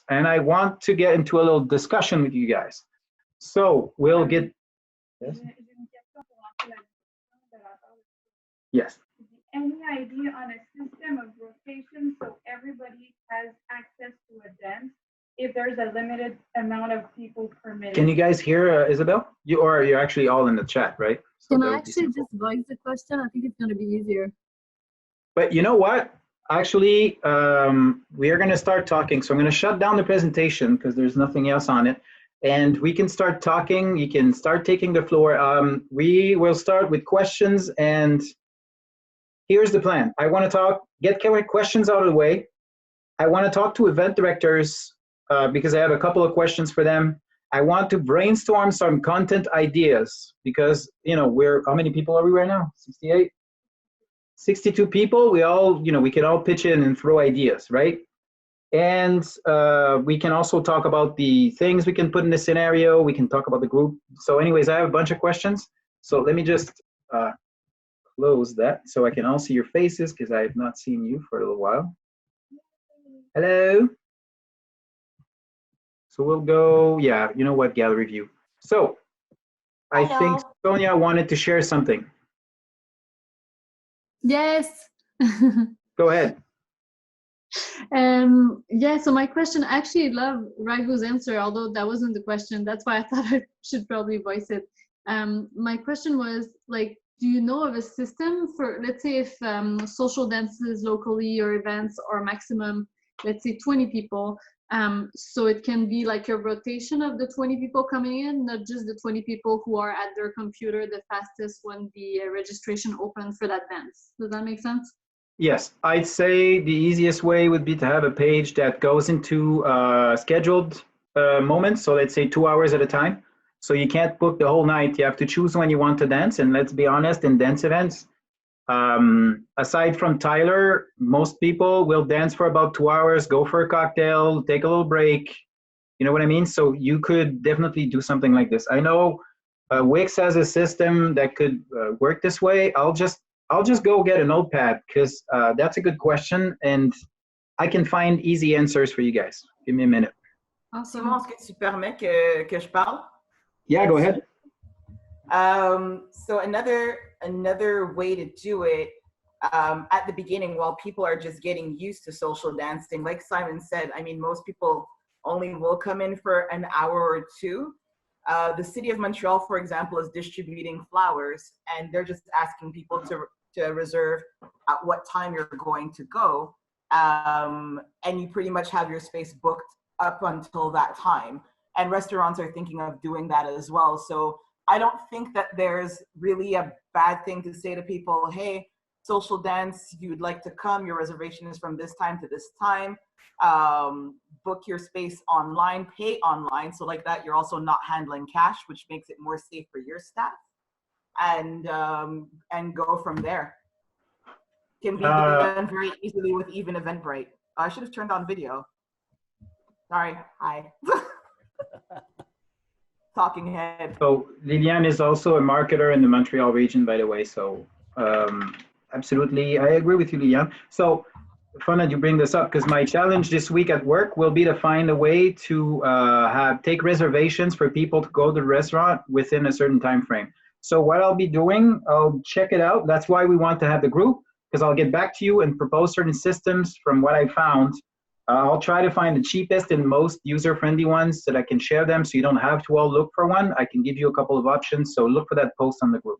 and I want to get into a little discussion with you guys. So we'll get. Yes. Yes. Any idea on a system of rotation so everybody has access to a dance if there's a limited amount of people per minute? Can you guys hear Isabel? You're actually all in the chat, right? So can I actually just voice the question? I think it's going to be easier. But you know what? Actually, we are going to start talking. So I'm going to shut down the presentation because there's nothing else on it. And we can start talking. You can start taking the floor. We will start with questions. And here's the plan. I want to get questions out of the way. I want to talk to event directors because I have a couple of questions for them. I want to brainstorm some content ideas because, how many people are we right now? 68? 62 people. We all, we can all pitch in and throw ideas, right? And we can also talk about the things we can put in the scenario. We can talk about the group. So anyways, I have a bunch of questions. So let me just close that so I can all see your faces because I have not seen you for a little while. Hello. So we'll go, you know what, gallery view. So I think Sonia wanted to share something. Yes. Go ahead. Yeah, so my question, I actually love Raghu's answer, although that wasn't the question. That's why I thought I should probably voice it. My question was, like, do you know of a system for, let's say if social dances locally or events are maximum, let's say 20 people, so it can be like a rotation of the 20 people coming in, not just the 20 people who are at their computer the fastest when the registration opens for that dance. Does that make sense? Yes, I'd say the easiest way would be to have a page that goes into scheduled moments. So let's say 2 hours at a time. So you can't book the whole night. You have to choose when you want to dance. And let's be honest, in dance events, aside from Tyler, most people will dance for about 2 hours, go for a cocktail, take a little break. You know what I mean? So you could definitely do something like this. I know Wix has a system that could work this way. I'll just go get a notepad because that's a good question and I can find easy answers for you guys. Give me a minute. Simon, est-ce que tu permets que je parle? Yeah, go ahead. So another way to do it at the beginning, while people are just getting used to social dancing, like Simon said, I mean, most people only will come in for an hour or two. The city of Montreal, for example, is distributing flowers, and they're just asking people to reserve at what time you're going to go, and you pretty much have your space booked up until that time. And restaurants are thinking of doing that as well. So I don't think that there's really a bad thing to say to people, hey, social dance, you would like to come, your reservation is from this time to this time, book your space online, pay online. So like that, you're also not handling cash, which makes it more safe for your staff, and go from there. Can be done very easily with even Eventbrite. I should have turned on video. Sorry, hi. Talking head. So Liliane is also a marketer in the Montreal region, by the way. So absolutely, I agree with you, Liliane. So fun that you bring this up because my challenge this week at work will be to find a way to take reservations for people to go to the restaurant within a certain time frame. So what I'll be doing, I'll check it out. That's why we want to have the group, because I'll get back to you and propose certain systems from what I found. I'll try to find the cheapest and most user-friendly ones so that I can share them so you don't have to all look for one. I can give you a couple of options, so look for that post on the group.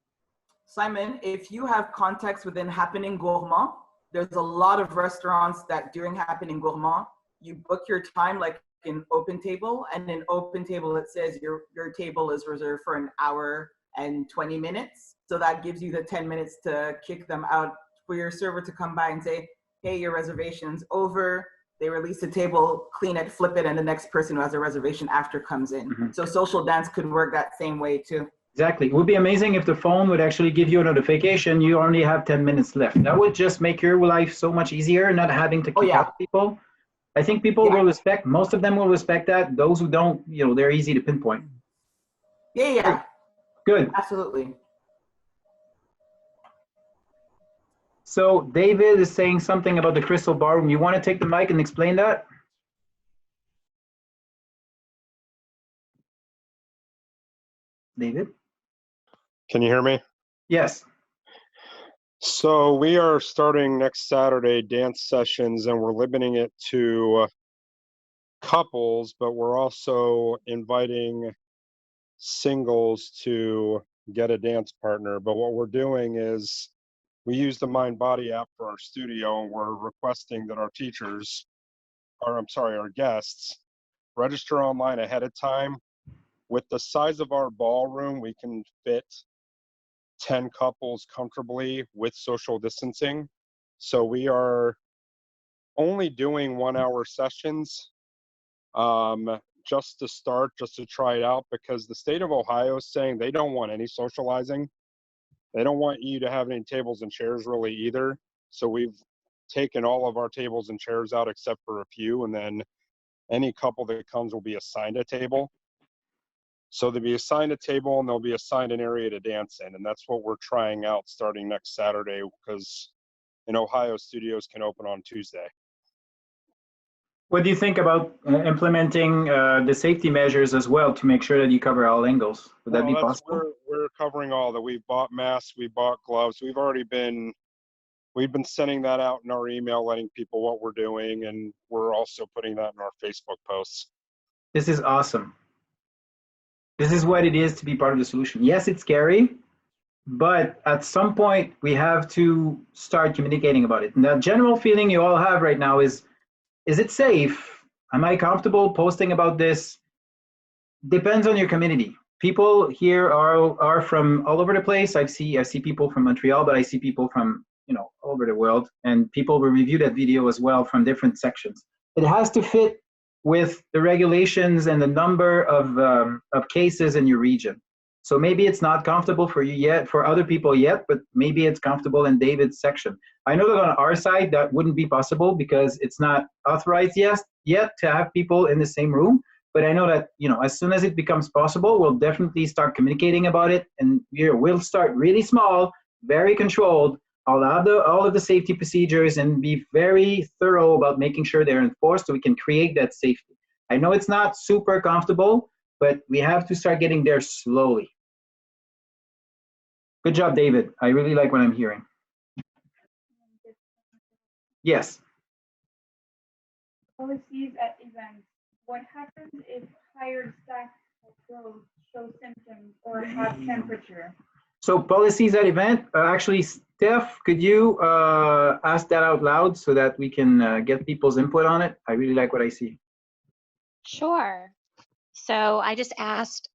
Simon, if you have contacts within Happening Gourmand, there's a lot of restaurants that during Happening Gourmand, you book your time like in Open Table, and in Open Table it says your table is reserved for an hour and 20 minutes. So that gives you the 10 minutes to kick them out for your server to come by and say, hey, your reservation's over. They release the table, clean it, flip it, and the next person who has a reservation after comes in. Mm-hmm. So social dance could work that same way too. Exactly. It would be amazing if the phone would actually give you a notification, you only have 10 minutes left. That would just make your life so much easier, not having to keep up people. I think people will respect, most of them will respect that. Those who don't, they're easy to pinpoint. Yeah. Good. Absolutely. So David is saying something about the Crystal Ballroom. You want to take the mic and explain that? David? Can you hear me? Yes. So we are starting next Saturday dance sessions, and we're limiting it to couples, but we're also inviting singles to get a dance partner. But what we're doing is we use the Mind Body app for our studio, and we're requesting that our teachers, or I'm sorry, our guests, register online ahead of time. With the size of our ballroom, we can fit 10 couples comfortably with social distancing. So we are only doing 1 hour sessions just to start, just to try it out, because the state of Ohio is saying they don't want any socializing. They don't want you to have any tables and chairs really either. So we've taken all of our tables and chairs out except for a few, and then any couple that comes will be assigned a table. So they'll be assigned a table and they'll be assigned an area to dance in. And that's what we're trying out starting next Saturday, because in Ohio, studios can open on Tuesday. What do you think about implementing the safety measures as well to make sure that you cover all angles? Would that be possible? We're covering all that. We've bought masks, we bought gloves. We've been sending that out in our email, letting people what we're doing. And we're also putting that in our Facebook posts. This is awesome. This is what it is to be part of the solution. Yes, it's scary, but at some point we have to start communicating about it. And the general feeling you all have right now is it safe? Am I comfortable posting about this? Depends on your community. People here are from all over the place. I see people from Montreal, but I see people from all over the world, and people will review that video as well from different sections. It has to fit with the regulations and the number of cases in your region. So maybe it's not comfortable for you yet, for other people yet, but maybe it's comfortable in David's section. I know that on our side, that wouldn't be possible because it's not authorized yet to have people in the same room. But I know that, as soon as it becomes possible, we'll definitely start communicating about it. And we'll start really small, very controlled. I'll have all of the safety procedures and be very thorough about making sure they're enforced so we can create that safety. I know it's not super comfortable, but we have to start getting there slowly. Good job, David. I really like what I'm hearing. Yes. Policies at events. What happens if hired staff show symptoms or have temperature? So policies at event, actually, Steph, could you ask that out loud so that we can get people's input on it? I really like what I see. Sure. So I just asked,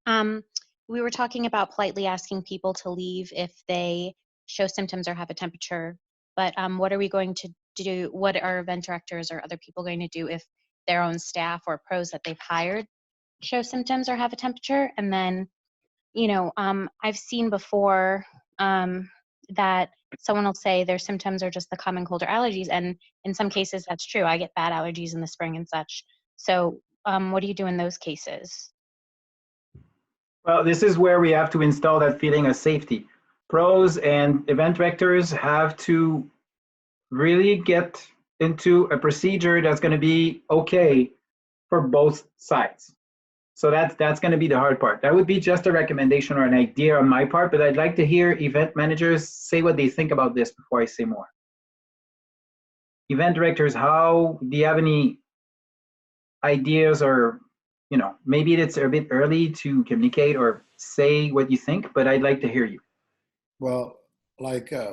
we were talking about politely asking people to leave if they show symptoms or have a temperature, but what are we going to do? What are event directors or other people going to do if their own staff or pros that they've hired show symptoms or have a temperature? And then, I've seen before that someone will say their symptoms are just the common cold or allergies. And in some cases, that's true. I get bad allergies in the spring and such. So what do you do in those cases? Well, this is where we have to install that feeling of safety. Pros and event directors have to really get into a procedure that's going to be okay for both sides. So that's going to be the hard part. That would be just a recommendation or an idea on my part, but I'd like to hear event managers say what they think about this before I say more. Event directors, do you have any ideas, or maybe it's a bit early to communicate or say what you think, but I'd like to hear you. Well,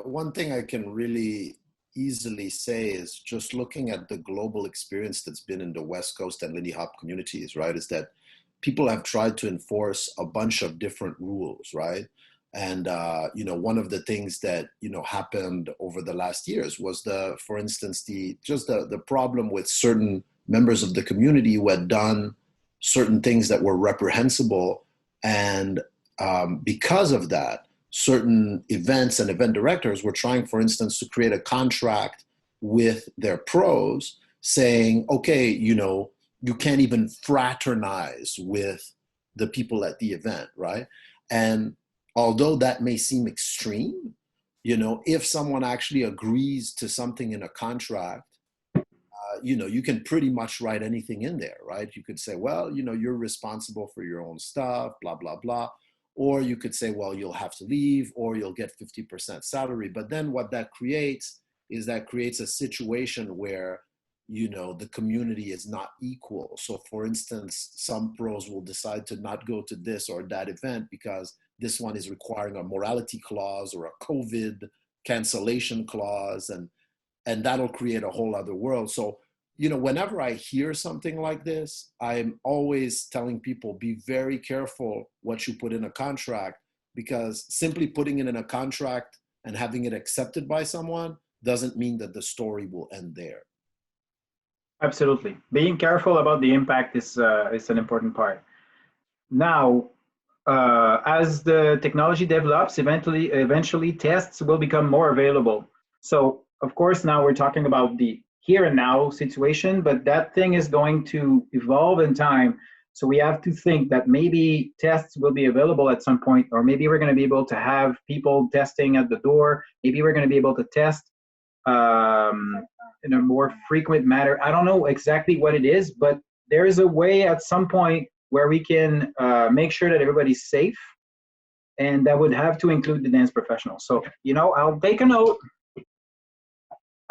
one thing I can really easily say is just looking at the global experience that's been in the West Coast and Lindy Hop communities, right, is that people have tried to enforce a bunch of different rules, right? And, one of the things that, happened over the last years was for instance, the problem with certain members of the community who had done certain things that were reprehensible. And because of that, certain events and event directors were trying, for instance, to create a contract with their pros saying, okay, you can't even fraternize with the people at the event, right? And although that may seem extreme, if someone actually agrees to something in a contract, you can pretty much write anything in there, right? You could say, well, you're responsible for your own stuff, blah, blah, blah. Or you could say, well, you'll have to leave, or you'll get 50% salary. But then what that creates is that creates a situation where, you know, the community is not equal. So for instance, some pros will decide to not go to this or that event because this one is requiring a morality clause or a COVID cancellation clause, and that'll create a whole other world. So, you know, whenever I hear something like this, I'm always telling people, be very careful what you put in a contract, because simply putting it in a contract and having it accepted by someone doesn't mean that the story will end there. Absolutely. Being careful about the impact is an important part. Now, as the technology develops, eventually tests will become more available. So, of course, now we're talking about the here and now situation, but that thing is going to evolve in time. So we have to think that maybe tests will be available at some point, or maybe we're going to be able to have people testing at the door. Maybe we're going to be able to test in a more frequent manner. I don't know exactly what it is, but there is a way at some point where we can make sure that everybody's safe, and that would have to include the dance professionals. So, you know, I'll take a note.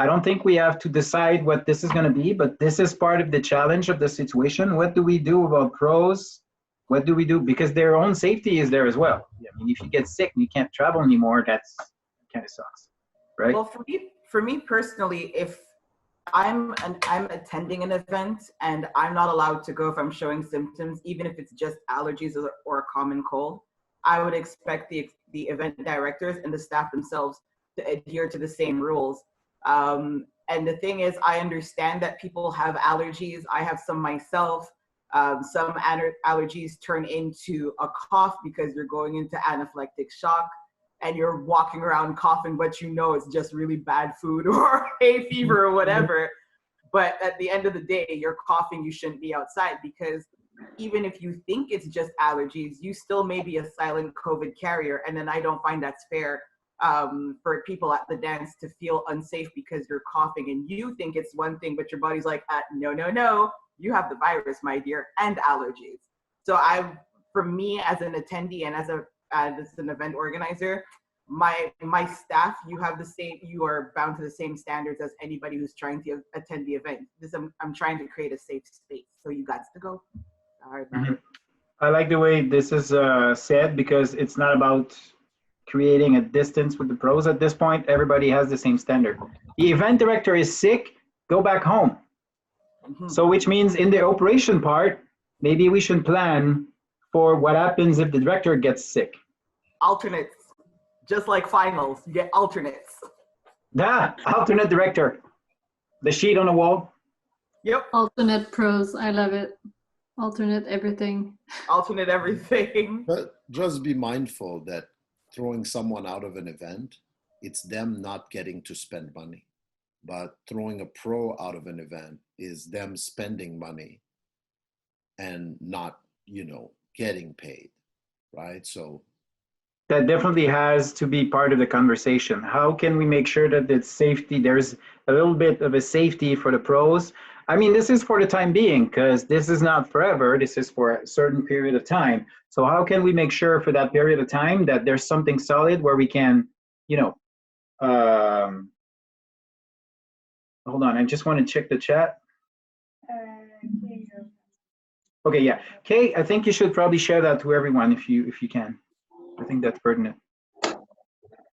I don't think we have to decide what this is going to be, but this is part of the challenge of the situation. What do we do about pros? What do we do? Because their own safety is there as well. I mean, if you get sick and you can't travel anymore, that's kind of sucks, right? Well, for me personally, if I'm attending an event and I'm not allowed to go if I'm showing symptoms, even if it's just allergies or a common cold, I would expect the event directors and the staff themselves to adhere to the same rules. And the thing is, I understand that people have allergies. I have some myself. Some allergies turn into a cough because you're going into anaphylactic shock and you're walking around coughing, but you know it's just really bad food or hay fever or whatever. But at the end of the day, you're coughing, you shouldn't be outside, because even if you think it's just allergies, you still may be a silent COVID carrier. And then I don't find that's fair for people at the dance to feel unsafe because you're coughing and you think it's one thing, but your body's like, no, you have the virus, my dear, and allergies. So for me as an attendee and as an event organizer, my staff, you are bound to the same standards as anybody who's trying to attend the event. I'm trying to create a safe space, so you got to go. All right, man. I like the way this is said, because it's not about creating a distance with the pros at this point. Everybody has the same standard. The event director is sick, go back home. Mm-hmm. So which means in the operation part, maybe we should plan for what happens if the director gets sick. Alternates, just like finals, you get alternates. Alternate director. The sheet on the wall. Yep. Alternate pros, I love it. Alternate everything. Alternate everything. But just be mindful that throwing someone out of an event, it's them not getting to spend money. But throwing a pro out of an event is them spending money and not, getting paid, right? So that definitely has to be part of the conversation. How can we make sure that it's safety? There's a little bit of a safety for the pros. I mean, this is for the time being, because this is not forever. This is for a certain period of time. So how can we make sure for that period of time that there's something solid where we can, hold on, I just want to check the chat. Okay, yeah. Kay, I think you should probably share that to everyone if you can. I think that's pertinent.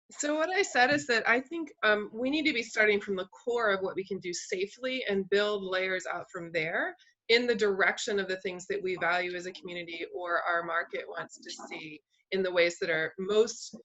So what I said is that I think we need to be starting from the core of what we can do safely and build layers out from there in the direction of the things that we value as a community or our market wants to see, in the ways that are most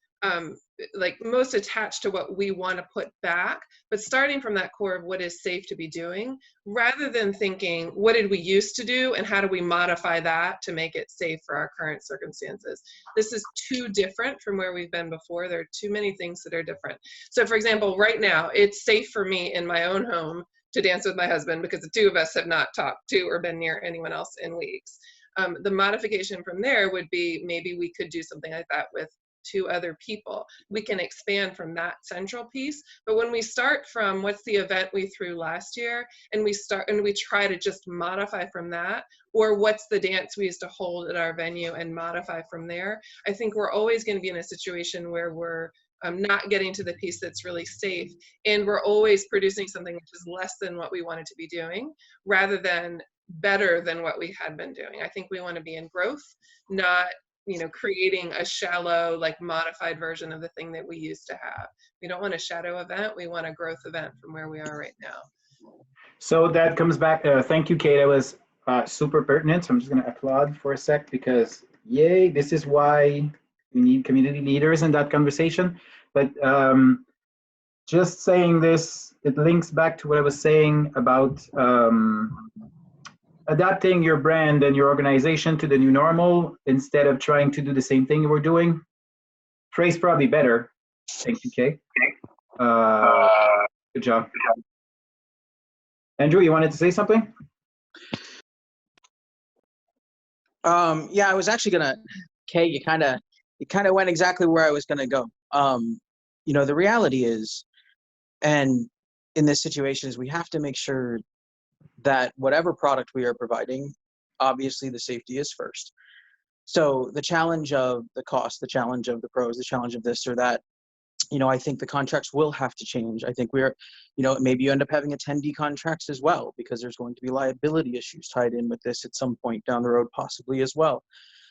attached to what we want to put back, but starting from that core of what is safe to be doing, rather than thinking, what did we used to do and how do we modify that to make it safe for our current circumstances? This is too different from where we've been before. There are too many things that are different. So for example, right now, it's safe for me in my own home to dance with my husband because the two of us have not talked to or been near anyone else in weeks. The modification from there would be, maybe we could do something like that with to other people. We can expand from that central piece. But when we start from what's the event we threw last year, and we try to just modify from that, or what's the dance we used to hold at our venue and modify from there, I think we're always going to be in a situation where we're not getting to the piece that's really safe, and we're always producing something which is less than what we wanted to be doing, rather than better than what we had been doing. I think we want to be in growth, not creating a shallow, like modified version of the thing that we used to have. We don't want a shadow event. We want a growth event from where we are right now. So that comes back. Thank you, Kate. That was super pertinent. So I'm just going to applaud for a sec, because yay, this is why we need community leaders in that conversation. But just saying this, it links back to what I was saying about adapting your brand and your organization to the new normal instead of trying to do the same thing we're doing. Phrase probably better. Thank you, Kay. Good job. Andrew, you wanted to say something? Yeah, I was actually gonna, Kay, you kind of went exactly where I was gonna go. The reality is, and in this situation, is we have to make sure that whatever product we are providing, obviously the safety is first. So the challenge of the cost, the challenge of the pros, the challenge of this or that, I think the contracts will have to change. I think maybe you end up having attendee contracts as well, because there's going to be liability issues tied in with this at some point down the road, possibly as well.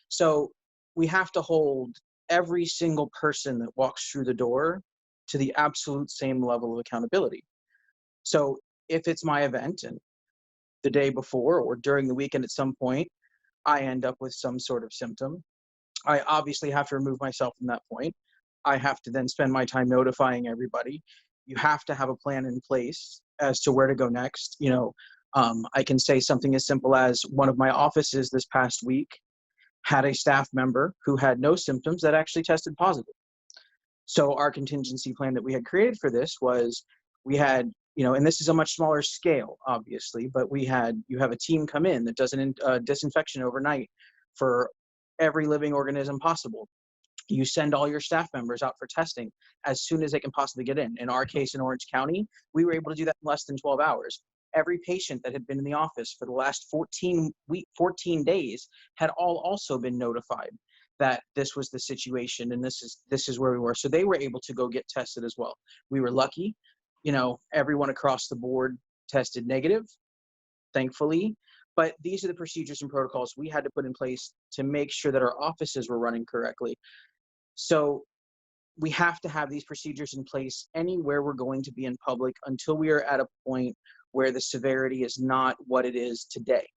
So we have to hold every single person that walks through the door to the absolute same level of accountability. So if it's my event and the day before or during the weekend at some point, I end up with some sort of symptom, I obviously have to remove myself from that point. I have to then spend my time notifying everybody. You have to have a plan in place as to where to go next. I can say something as simple as one of my offices this past week had a staff member who had no symptoms that actually tested positive. So our contingency plan that we had created for this was, we had, and this is a much smaller scale, obviously, but you have a team come in that does a disinfection overnight for every living organism possible. You send all your staff members out for testing as soon as they can possibly get in. In our case, in Orange County, we were able to do that in less than 12 hours. Every patient that had been in the office for the last 14 days had also been notified that this was the situation and this is where we were. So they were able to go get tested as well. We were lucky, everyone across the board tested negative, thankfully. But these are the procedures and protocols we had to put in place to make sure that our offices were running correctly. So we have to have these procedures in place anywhere we're going to be in public until we are at a point where the severity is not what it is today.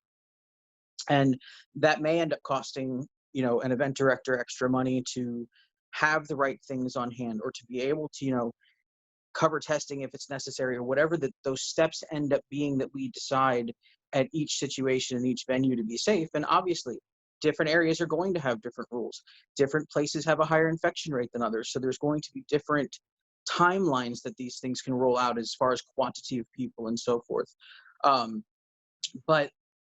And that may end up costing, an event director extra money to have the right things on hand, or to be able to, cover testing if it's necessary, or whatever those steps end up being that we decide at each situation and each venue to be safe. And obviously, different areas are going to have different rules. Different places have a higher infection rate than others. So there's going to be different timelines that these things can roll out as far as quantity of people and so forth. But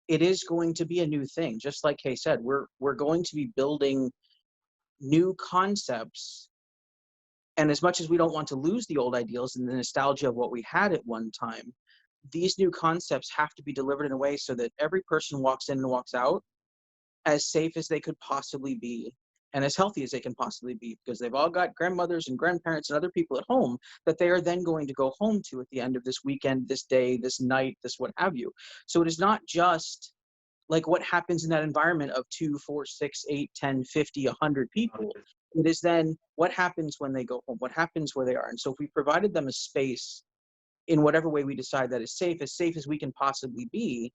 it is going to be a new thing. Just like Kay said, we're going to be building new concepts. And as much as we don't want to lose the old ideals and the nostalgia of what we had at one time, these new concepts have to be delivered in a way so that every person walks in and walks out as safe as they could possibly be and as healthy as they can possibly be, because they've all got grandmothers and grandparents and other people at home that they are then going to go home to at the end of this weekend, this day, this night, this what have you. So it is not just like what happens in that environment of 2, 4, 6, 8, 10, 50, 100 people. It is then what happens when they go home, what happens where they are. And so if we provided them a space in whatever way we decide that is safe as we can possibly be,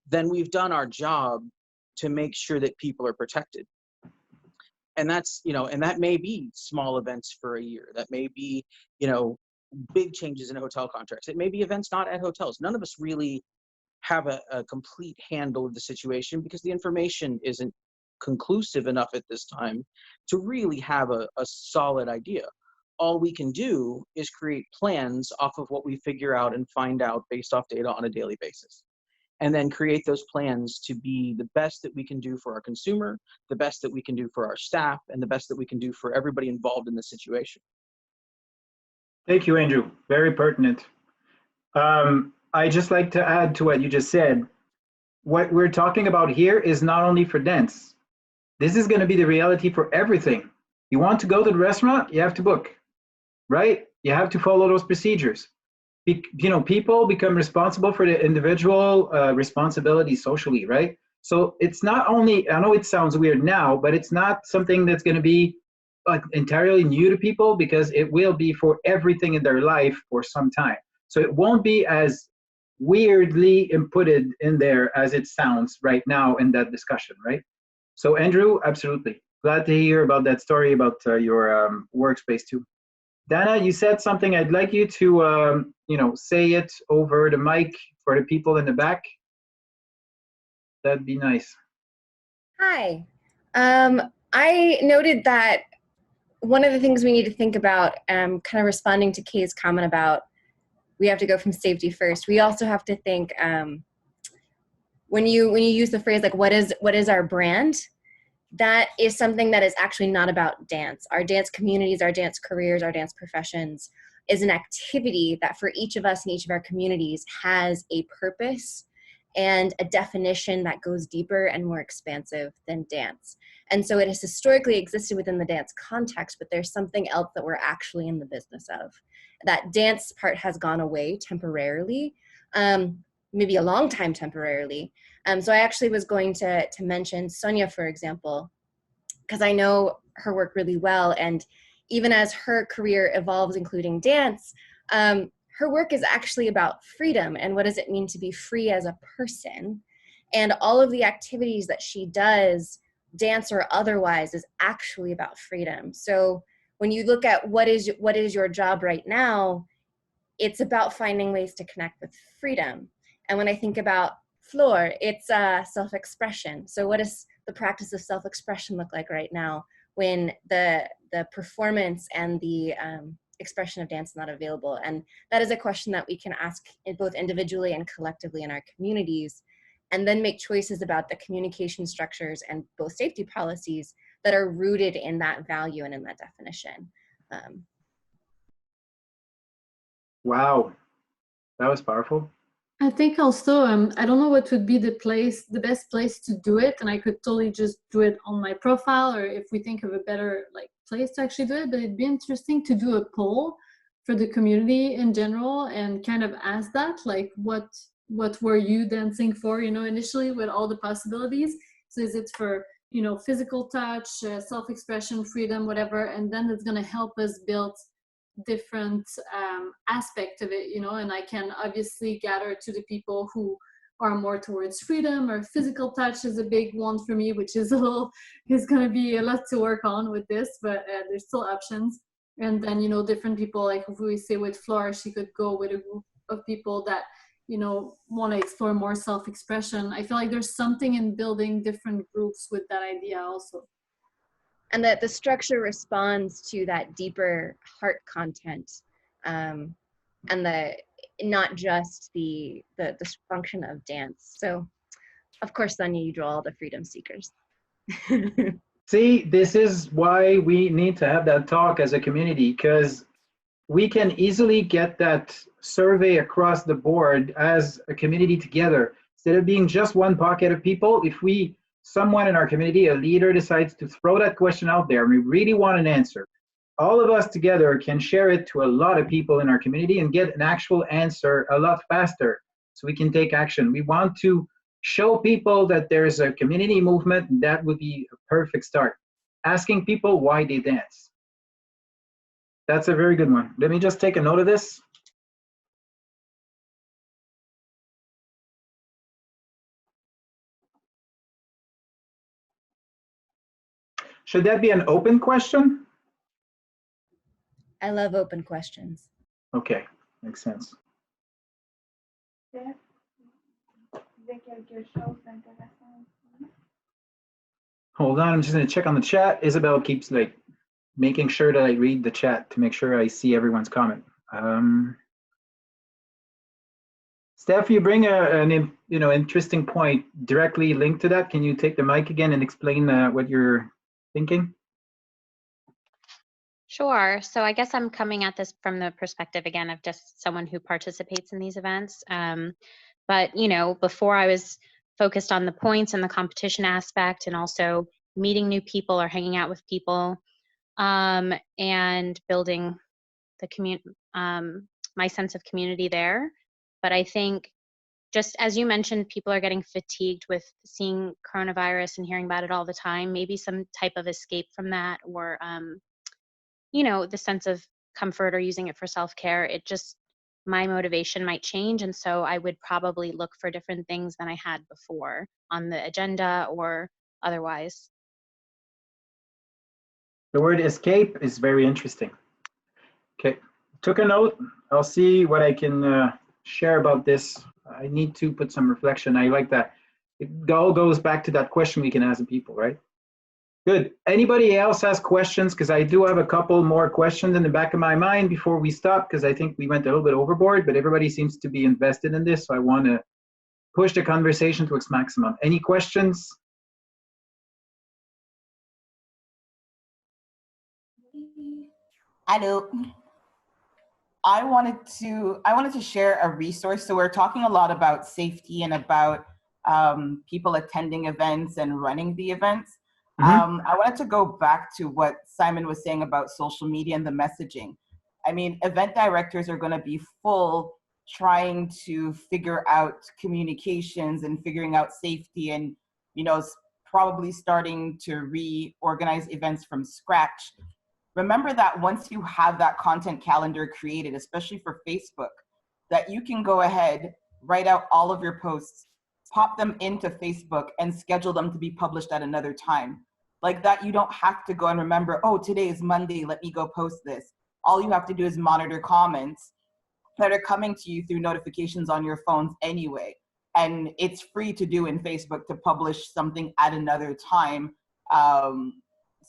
then we've done our job to make sure that people are protected. And that's, and that may be small events for a year. That may be, big changes in hotel contracts. It may be events not at hotels. None of us really have a complete handle of the situation because the information isn't conclusive enough at this time to really have a solid idea. All we can do is create plans off of what we figure out and find out based off data on a daily basis. and then create those plans to be the best that we can do for our consumer, the best that we can do for our staff, and the best that we can do for everybody involved in the situation. Thank you, Andrew. Very pertinent. I just like to add to what you just said. What we're talking about here is not only for dance. This is going to be the reality for everything. You want to go to the restaurant, you have to book, right? You have to follow those procedures. People become responsible for the individual responsibility socially, right? So it's not only, I know it sounds weird now, but it's not something that's going to be like entirely new to people, because it will be for everything in their life for some time. So it won't be as weirdly inputted in there as it sounds right now in that discussion, right? So Andrew, absolutely. Glad to hear about that story about your workspace too. Dana, you said something. I'd like you to, say it over the mic for the people in the back. That'd be nice. Hi. I noted that one of the things we need to think about, kind of responding to Kay's comment about we have to go from safety first. We also have to think when you use the phrase like what is our brand, that is something that is actually not about dance. Our dance communities, our dance careers, our dance professions is an activity that for each of us in each of our communities has a purpose and a definition that goes deeper and more expansive than dance. And so it has historically existed within the dance context, but there's something else that we're actually in the business of. That dance part has gone away temporarily, maybe a long time temporarily. So I actually was going to mention Sonia, for example, because I know her work really well. And even as her career evolves, including dance, her work is actually about freedom and what does it mean to be free as a person. And all of the activities that she does, dance or otherwise, is actually about freedom. So when you look at what is your job right now, it's about finding ways to connect with freedom. And when I think about Flor, it's self-expression. So what does the practice of self-expression look like right now when the performance and the expression of dance is not available? And that is a question that we can ask both individually and collectively in our communities, and then make choices about the communication structures and both safety policies that are rooted in that value and in that definition. Wow, that was powerful. I think also, I don't know what would be the best place to do it, and I could totally just do it on my profile, or if we think of a better place to actually do it, but it'd be interesting to do a poll for the community in general and kind of ask that, like, what were you dancing for, initially, with all the possibilities. So is it for, physical touch, self-expression, freedom, whatever, and then it's going to help us build different aspect of it, and I can obviously gather to the people who are more towards freedom, or physical touch is a big one for me, which is going to be a lot to work on with this, but there's still options. And then, different people, like if we say with Flora, she could go with a group of people that, want to explore more self-expression. I feel like there's something in building different groups with that idea also. And that the structure responds to that deeper heart content, and not just the function of dance. So, of course, Sonia, you draw all the freedom seekers. See, this is why we need to have that talk as a community, because we can easily get that survey across the board as a community together. Instead of being just one pocket of people, if someone in our community, a leader, decides to throw that question out there and we really want an answer, all of us together can share it to a lot of people in our community and get an actual answer a lot faster, so we can take action. We want to show people that there's a community movement. That would be a perfect start. Asking people why they dance. That's a very good one. Let me just take a note of this. Should that be an open question? I love open questions. Okay, makes sense. Hold on, I'm just going to check on the chat. Isabel keeps making sure that I read the chat to make sure I see everyone's comment. Steph, you bring an interesting point directly linked to that. Can you take the mic again and explain what you're thinking? Sure. So I guess I'm coming at this from the perspective again of just someone who participates in these events. But before I was focused on the points and the competition aspect, and also meeting new people or hanging out with people, and building the my sense of community there. But I think, just as you mentioned, people are getting fatigued with seeing coronavirus and hearing about it all the time. Maybe some type of escape from that, or the sense of comfort, or using it for self-care. My motivation might change, and so I would probably look for different things than I had before on the agenda or otherwise. The word escape is very interesting. Okay, took a note. I'll see what I can share about this. I need to put some reflection. I like that. It all goes back to that question we can ask the people, right? Good. Anybody else has questions? Because I do have a couple more questions in the back of my mind before we stop, because I think we went a little bit overboard, but everybody seems to be invested in this, so I want to push the conversation to its maximum. Any questions? I do. I wanted to share a resource. So we're talking a lot about safety and about people attending events and running the events. I wanted to go back to what Simon was saying about social media and the messaging. I mean, event directors are going to be full trying to figure out communications and figuring out safety, and probably starting to reorganize events from scratch. Remember that once you have that content calendar created, especially for Facebook, that you can go ahead, write out all of your posts, pop them into Facebook, and schedule them to be published at another time. Like that, you don't have to go and remember, oh, today is Monday, let me go post this. All you have to do is monitor comments that are coming to you through notifications on your phones anyway. And it's free to do in Facebook to publish something at another time.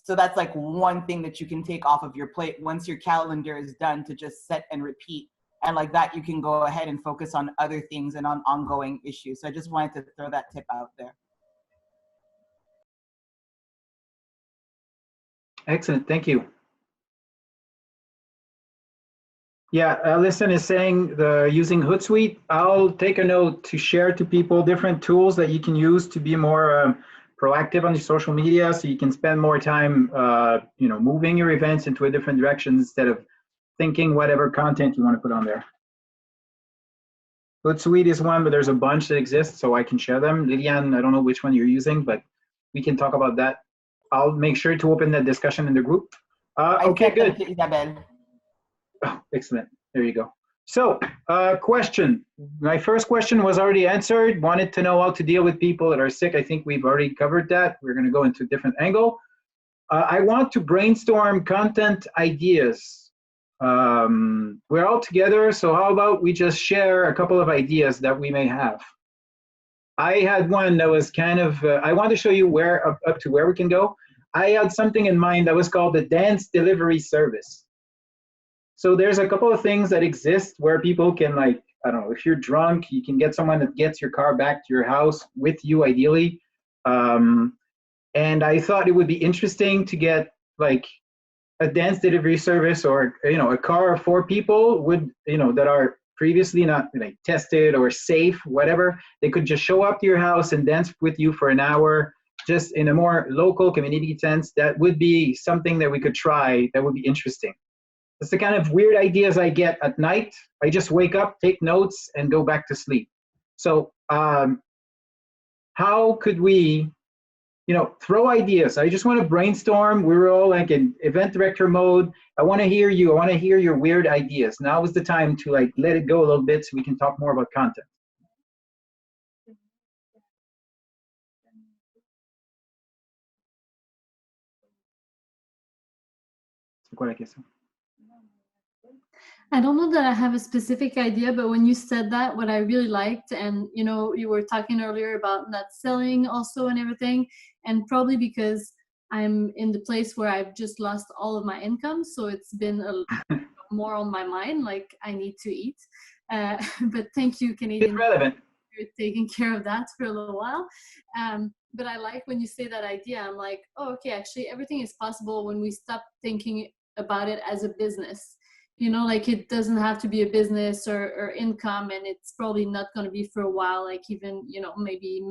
So that's like one thing that you can take off of your plate once your calendar is done, to just set and repeat. And like that, you can go ahead and focus on other things and on ongoing issues. So I just wanted to throw that tip out there. Excellent, thank you. Yeah, Alison is saying using Hootsuite. I'll take a note to share to people different tools that you can use to be more proactive on your social media, so you can spend more time, moving your events into a different direction instead of thinking whatever content you want to put on there. Hootsuite is one, but there's a bunch that exist, so I can share them. Lilian, I don't know which one you're using, but we can talk about that. I'll make sure to open that discussion in the group. Okay, good. Isabel. Oh, excellent. There you go. So, question. My first question was already answered. Wanted to know how to deal with people that are sick. I think we've already covered that. We're going to go into a different angle. I want to brainstorm content ideas. We're all together, so how about we just share a couple of ideas that we may have. I had one that was kind of, I want to show you up to where we can go. I had something in mind that was called the dance delivery service. So there's a couple of things that exist where people can, like, I don't know, if you're drunk, you can get someone that gets your car back to your house with you, ideally. And I thought it would be interesting to get like a dance delivery service, or a car for people that are previously not tested or safe, whatever. They could just show up to your house and dance with you for an hour, just in a more local community sense. That would be something that we could try. That would be interesting. That's the kind of weird ideas I get at night. I just wake up, take notes, and go back to sleep. So how could we, throw ideas? I just want to brainstorm. We're all like in event director mode. I want to hear you. I want to hear your weird ideas. Now is the time to let it go a little bit so we can talk more about content. I don't know that I have a specific idea, but when you said that, what I really liked, and you were talking earlier about not selling also and everything, and probably because I'm in the place where I've just lost all of my income, so it's been more on my mind, like I need to eat. But thank you, It's Canadian, relevant. for taking care of that for a little while. But I like when you say that idea. I'm like, oh, okay, actually everything is possible when we stop thinking about it as a business. You know, like it doesn't have to be a business or income, and it's probably not going to be for a while. Like even, you know, maybe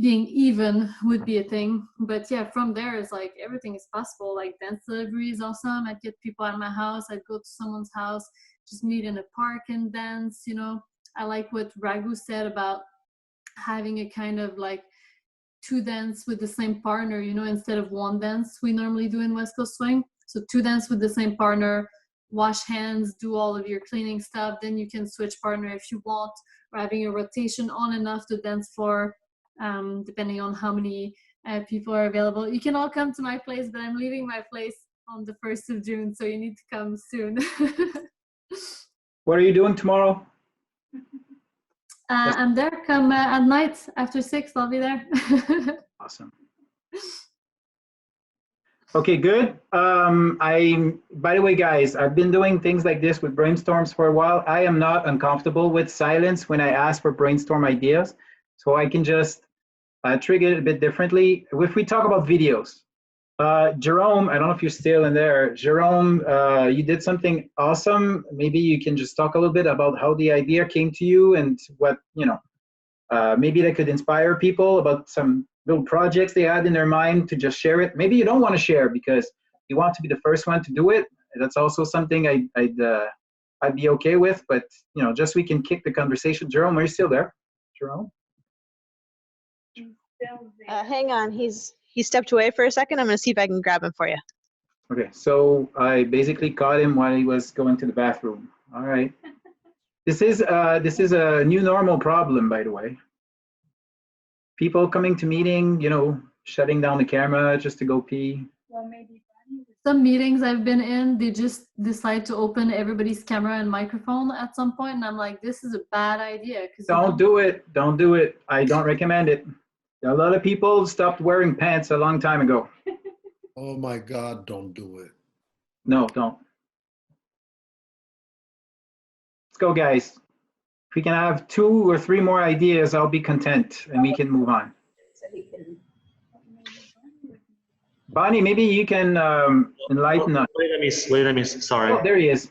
being even would be a thing. But yeah, from there is like everything is possible. Like dance delivery is awesome. I'd get people out of my house. I'd go to someone's house, just meet in a park and dance. You know, I like what Raghu said about having a kind of like 2 dance with the same partner, you know, instead of 1 dance we normally do in West Coast Swing. So 2 dance with the same partner, wash hands, do all of your cleaning stuff, then you can switch partner if you want, or having a rotation on and off the dance floor, depending on how many people are available. You can all come to my place, but I'm leaving my place on the 1st of June, so you need to come soon. What are you doing tomorrow? I'm there. Come at night after 6. I'll be there. Awesome. Okay, good. By the way, guys, I've been doing things like this with brainstorms for a while. I am not uncomfortable with silence when I ask for brainstorm ideas, so I can just trigger it a bit differently. If we talk about videos, Jerome, I don't know if you're still in there. Jerome, you did something awesome. Maybe you can just talk a little bit about how the idea came to you and what, you know, maybe that could inspire people about some little projects they had in their mind to just share it. Maybe you don't want to share because you want to be the first one to do it. That's also something I'd be okay with, but you know, just we can kick the conversation. Jerome, are you still there? Jerome? Hang on, he stepped away for a second. I'm gonna see if I can grab him for you. Okay, so I basically caught him while he was going to the bathroom. All right. This is a new normal problem, by the way. People coming to meeting, you know, shutting down the camera just to go pee. Well, maybe Some meetings I've been in, they just decide to open everybody's camera and microphone at some point, and I'm like, this is a bad idea. Don't do it. Don't do it. I don't recommend it. A lot of people stopped wearing pants a long time ago. Oh my God, don't do it. No, don't. Let's go, guys. If we can have 2 or 3 more ideas, I'll be content and we can move on. Bonnie, maybe you can enlighten us. Wait a minute, sorry. Oh, there he is.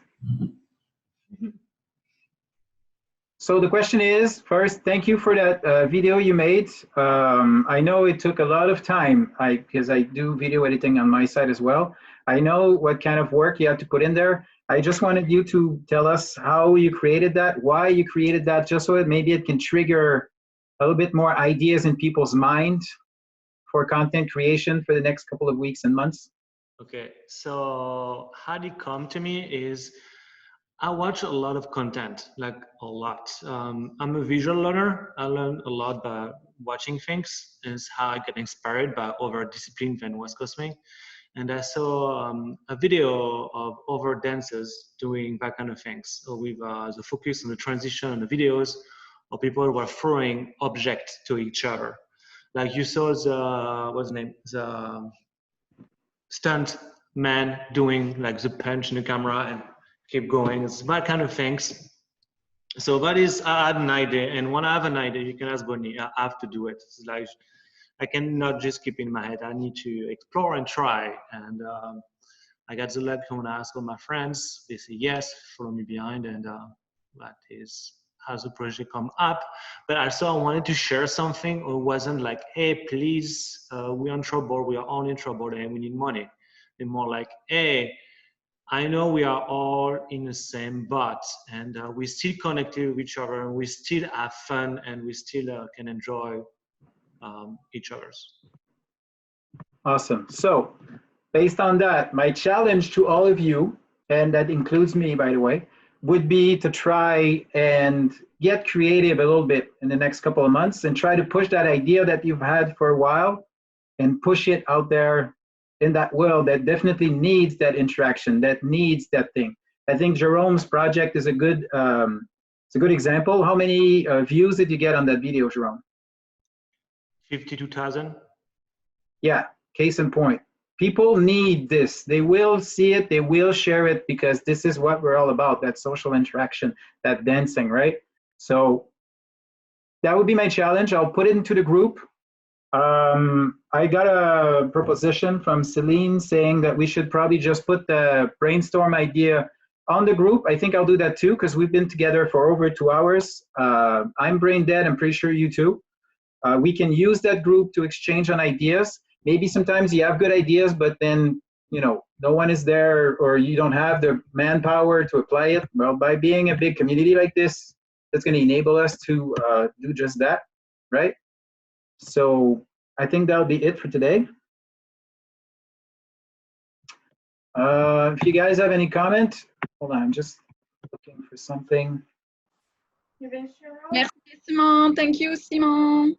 So the question is, first, thank you for that video you made. I know it took a lot of time because I do video editing on my side as well. I know what kind of work you had to put in there. I just wanted you to tell us how you created that, why you created that, just so that maybe it can trigger a little bit more ideas in people's mind for content creation for the next couple of weeks and months. Okay, so how it come to me is I watch a lot of content, like a lot. I'm a visual learner. I learn a lot by watching things. Is how I get inspired by other disciplines than West Coast Swing. And I saw a video of other dancers doing that kind of things, with the focus on the transition and the videos of people who are throwing objects to each other. Like you saw what's the name? The stunt man doing like the punch in the camera and keep going. It's that kind of things. So that is, I had an idea, and when I have an idea, you can ask Bonnie, I have to do it. It's like, I cannot just keep in my head. I need to explore and try. And I got the luck when I asked all my friends, they say yes, follow me behind, and that is how the project come up. But also I wanted to share something. It wasn't like, hey, please, we're in trouble, we are all in trouble and we need money. They're more like, hey, I know we are all in the same boat, and we still connected with each other, and we still have fun, and we still can enjoy each other's. Awesome. So based on that, my challenge to all of you, and that includes me, by the way, would be to try and get creative a little bit in the next couple of months and try to push that idea that you've had for a while and push it out there in that world that definitely needs that interaction, that needs that thing. I think Jerome's project is a good, it's a good example. How many views did you get on that video, Jerome? 52,000. Yeah, case in point. People need this. They will see it, they will share it, because this is what we're all about, that social interaction, that dancing, right? So that would be my challenge. I'll put it into the group. I got a proposition from Celine saying that we should probably just put the brainstorm idea on the group. I think I'll do that too, because we've been together for over 2 hours. I'm brain dead. I'm pretty sure you too. We can use that group to exchange on ideas. Maybe sometimes you have good ideas, but then, you know, no one is there, or you don't have the manpower to apply it. Well, by being a big community like this, that's going to enable us to do just that, right? So I think that'll be it for today. If you guys have any comment, hold on, I'm just looking for something. Merci Simon, thank you Simon.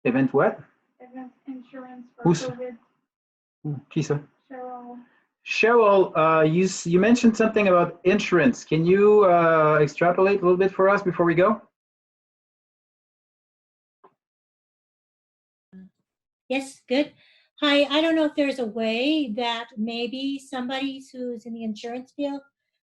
Event what? Event insurance for Who's? COVID. Qui ça? Cheryl. Cheryl, you mentioned something about insurance. Can you extrapolate a little bit for us before we go? Yes, good. Hi, I don't know if there's a way that maybe somebody who's in the insurance field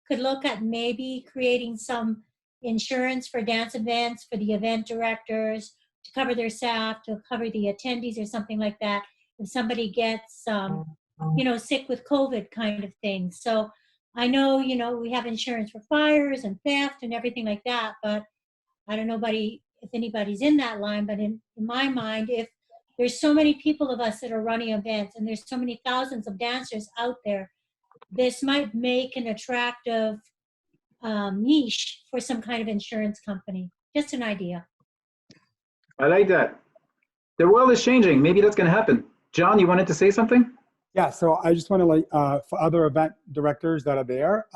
could look at maybe creating some insurance for dance events for the event directors, to cover their staff, to cover the attendees or something like that. If somebody gets, you know, sick with COVID kind of thing. So I know, you know, we have insurance for fires and theft and everything like that, but I don't know if anybody's in that line, but in my mind, if there's so many people of us that are running events and there's so many thousands of dancers out there, this might make an attractive niche for some kind of insurance company. Just an idea. I like that. The world is changing. Maybe that's going to happen. John, you wanted to say something? Yeah, so I just want to like, for other event directors that are there,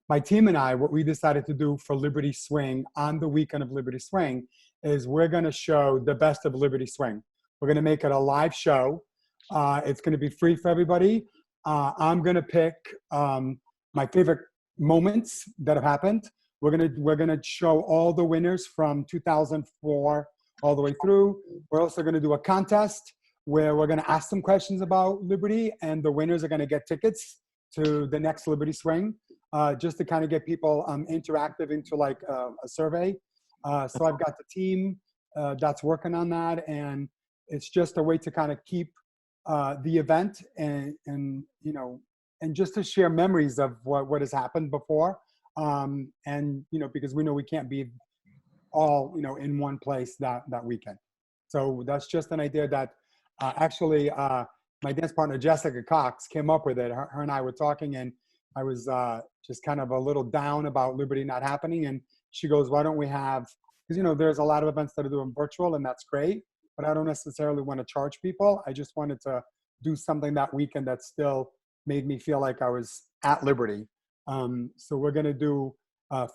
my team and I, what we decided to do for Liberty Swing on the weekend of Liberty Swing is we're going to show the best of Liberty Swing. We're going to make it a live show. It's going to be free for everybody. I'm going to pick my favorite moments that have happened. We're going to show all the winners from 2004 all the way through. We're also going to do a contest where we're going to ask some questions about Liberty, and the winners are going to get tickets to the next Liberty Swing, just to kind of get people interactive into like a survey. So I've got the team that's working on that, and it's just a way to kind of keep the event and you know, and just to share memories of what has happened before. And you know, because we know we can't be all, you know, in one place that weekend. So that's just an idea that actually my dance partner Jessica Cox came up with it. Her and I were talking, and I was just kind of a little down about Liberty not happening, and she goes, why don't we have, because you know, there's a lot of events that are doing virtual, and that's great, but I don't necessarily want to charge people. I just wanted to do something that weekend that still made me feel like I was at Liberty. So we're going to do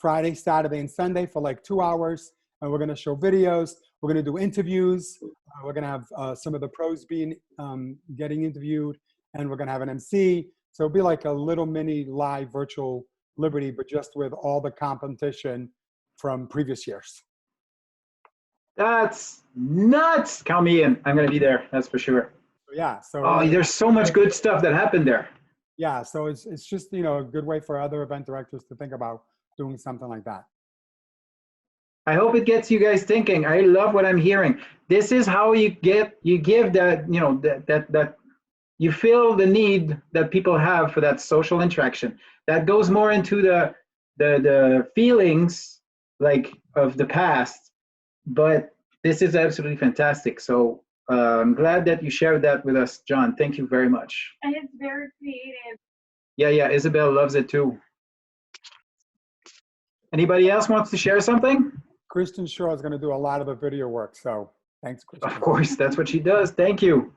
Friday, Saturday, and Sunday for like 2 hours, and we're going to show videos. We're going to do interviews. We're going to have some of the pros getting interviewed, and we're going to have an MC. So it'll be like a little mini live virtual Liberty, but just with all the competition from previous years. That's nuts. Count me in. I'm going to be there. That's for sure. Yeah. So oh, there's so much good stuff that happened there. Yeah. So it's just, you know, a good way for other event directors to think about doing something like that. I hope it gets you guys thinking. I love what I'm hearing. This is how you give that, you know, that you feel the need that people have for that social interaction. That goes more into the feelings like of the past, but this is absolutely fantastic. So I'm glad that you shared that with us, John. Thank you very much. And it's very creative. Yeah, Isabel loves it too. Anybody else wants to share something? Kristen Shaw is going to do a lot of the video work, so thanks, Kristen. Of course, that's what she does. Thank you.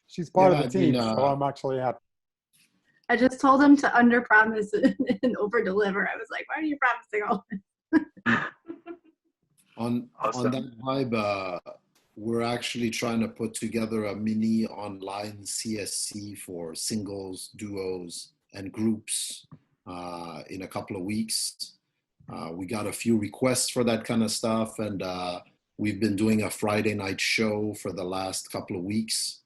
She's part of the team, so I'm actually happy. I just told him to underpromise and overdeliver. I was like, why are you promising all this? On that vibe, we're actually trying to put together a mini online CSC for singles, duos, and groups in a couple of weeks. We got a few requests for that kind of stuff, and We've been doing a Friday night show for the last couple of weeks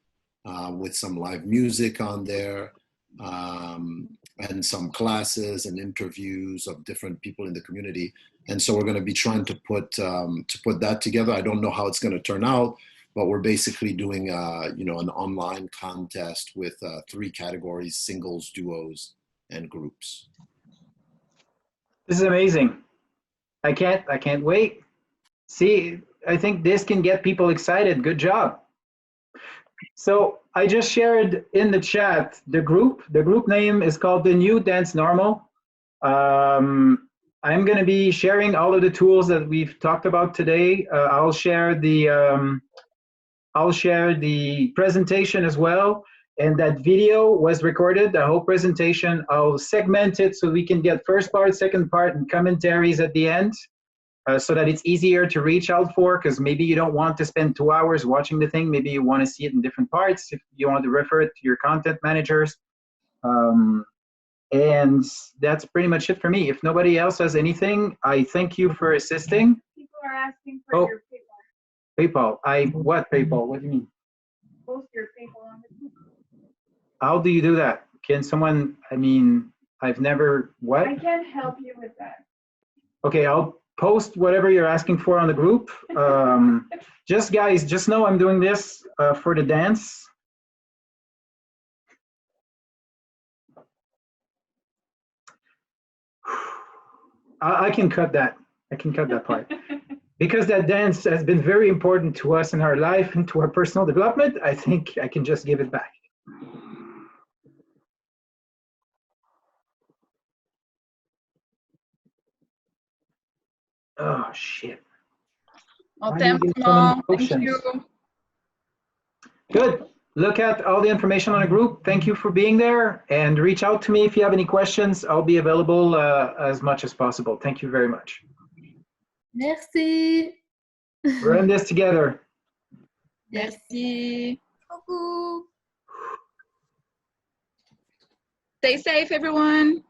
with some live music on there, and some classes and interviews of different people in the community. And so we're going to be trying to put that together. I don't know how it's going to turn out, but we're basically doing an online contest with 3 categories: singles, duos, and groups. This is amazing. I can't wait. See, I think this can get people excited. Good job. So I just shared in the chat the group. The group name is called The New Dance Normal. I'm going to be sharing all of the tools that we've talked about today. I'll share the presentation as well. And that video was recorded, the whole presentation. I'll segment it so we can get first part, second part, and commentaries at the end, so that it's easier to reach out for, because maybe you don't want to spend 2 hours watching the thing. Maybe you want to see it in different parts. If you want to refer it to your content managers. And that's pretty much it for me. If nobody else has anything, I thank you for assisting. People are asking for your PayPal. PayPal. What PayPal? What do you mean? Post your PayPal on the group. How do you do that? Can someone, I've never, what? I can help you with that. Okay, I'll post whatever you're asking for on the group. Just know I'm doing this for the dance. I can cut that. I can cut that part. Because that dance has been very important to us in our life and to our personal development, I think I can just give it back. Oh, shit. Oh, Why thanks, do you get so many Mom. Thank options? you. Good. Look at all the information on the group. Thank you for being there, and reach out to me if you have any questions. I'll be available as much as possible. Thank you very much. Merci. We're in this together. Merci. Coucou. Stay safe, everyone.